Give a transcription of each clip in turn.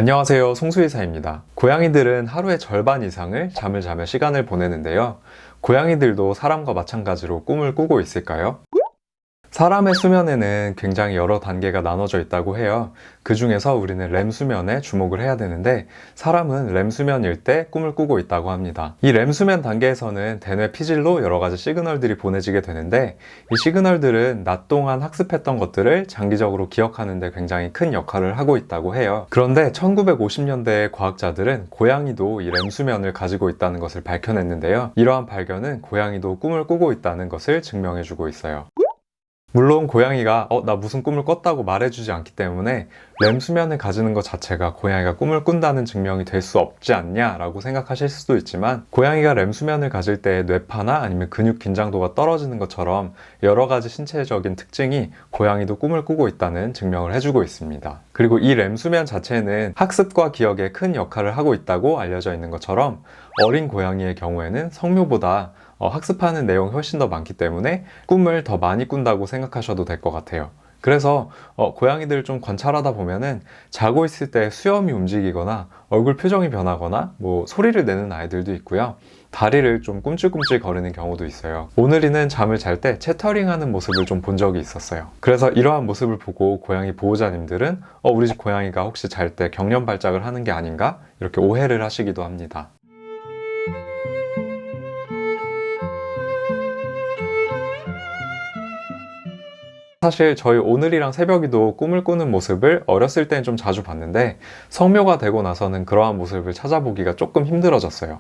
안녕하세요, 송수의사입니다. 고양이들은 하루의 절반 이상을 잠을 자며 시간을 보내는데요. 고양이들도 사람과 마찬가지로 꿈을 꾸고 있을까요? 사람의 수면에는 굉장히 여러 단계가 나눠져 있다고 해요. 그 중에서 우리는 렘 수면에 주목을 해야 되는데, 사람은 렘 수면일 때 꿈을 꾸고 있다고 합니다. 이 렘 수면 단계에서는 대뇌 피질로 여러 가지 시그널들이 보내지게 되는데, 이 시그널들은 낮 동안 학습했던 것들을 장기적으로 기억하는 데 굉장히 큰 역할을 하고 있다고 해요. 그런데 1950년대의 과학자들은 고양이도 이 렘 수면을 가지고 있다는 것을 밝혀냈는데요. 이러한 발견은 고양이도 꿈을 꾸고 있다는 것을 증명해주고 있어요. 물론 고양이가 나 무슨 꿈을 꿨다고 말해주지 않기 때문에 렘 수면을 가지는 것 자체가 고양이가 꿈을 꾼다는 증명이 될 수 없지 않냐 라고 생각하실 수도 있지만, 고양이가 렘 수면을 가질 때 뇌파나 아니면 근육 긴장도가 떨어지는 것처럼 여러 가지 신체적인 특징이 고양이도 꿈을 꾸고 있다는 증명을 해주고 있습니다. 그리고 이 렘 수면 자체는 학습과 기억에 큰 역할을 하고 있다고 알려져 있는 것처럼, 어린 고양이의 경우에는 성묘보다 학습하는 내용이 훨씬 더 많기 때문에 꿈을 더 많이 꾼다고 생각하셔도 될 것 같아요. 그래서 고양이들을 좀 관찰하다 보면은 자고 있을 때 수염이 움직이거나 얼굴 표정이 변하거나 소리를 내는 아이들도 있고요. 다리를 좀 꿈찔꿈찔 거리는 경우도 있어요. 오늘이는 잠을 잘 때 채터링하는 모습을 좀 본 적이 있었어요. 그래서 이러한 모습을 보고 고양이 보호자님들은 우리 집 고양이가 혹시 잘 때 경련 발작을 하는 게 아닌가? 이렇게 오해를 하시기도 합니다. 사실 저희 오늘이랑 새벽이도 꿈을 꾸는 모습을 어렸을 때는 좀 자주 봤는데, 성묘가 되고 나서는 그러한 모습을 찾아보기가 조금 힘들어졌어요.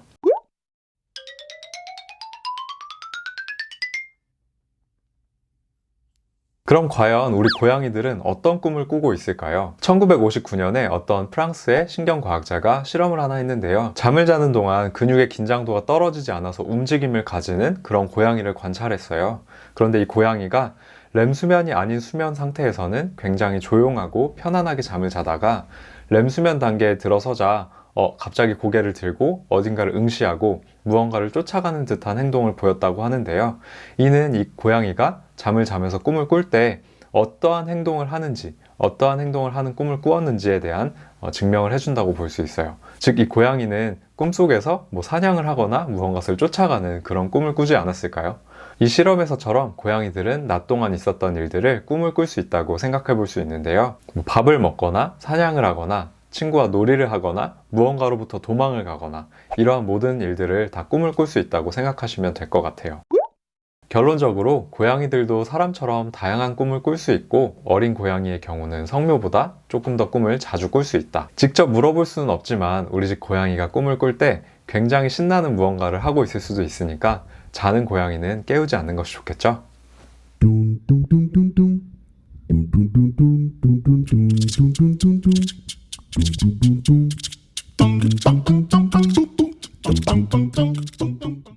그럼 과연 우리 고양이들은 어떤 꿈을 꾸고 있을까요? 1959년에 어떤 프랑스의 신경과학자가 실험을 하나 했는데요. 잠을 자는 동안 근육의 긴장도가 떨어지지 않아서 움직임을 가지는 그런 고양이를 관찰했어요. 그런데 이 고양이가 렘 수면이 아닌 수면 상태에서는 굉장히 조용하고 편안하게 잠을 자다가 렘 수면 단계에 들어서자 갑자기 고개를 들고 어딘가를 응시하고 무언가를 쫓아가는 듯한 행동을 보였다고 하는데요. 이는 이 고양이가 잠을 자면서 꿈을 꿀 때 어떠한 행동을 하는지, 어떠한 행동을 하는 꿈을 꾸었는지에 대한 증명을 해준다고 볼 수 있어요. 즉, 이 고양이는 꿈속에서 사냥을 하거나 무언가를 쫓아가는 그런 꿈을 꾸지 않았을까요? 이 실험에서처럼 고양이들은 낮 동안 있었던 일들을 꿈을 꿀 수 있다고 생각해 볼 수 있는데요. 밥을 먹거나 사냥을 하거나 친구와 놀이를 하거나 무언가로부터 도망을 가거나 이러한 모든 일들을 다 꿈을 꿀 수 있다고 생각하시면 될 것 같아요. 결론적으로 고양이들도 사람처럼 다양한 꿈을 꿀 수 있고, 어린 고양이의 경우는 성묘보다 조금 더 꿈을 자주 꿀 수 있다. 직접 물어볼 수는 없지만 우리 집 고양이가 꿈을 꿀 때 굉장히 신나는 무언가를 하고 있을 수도 있으니까 자는 고양이는 깨우지 않는 것이 좋겠죠?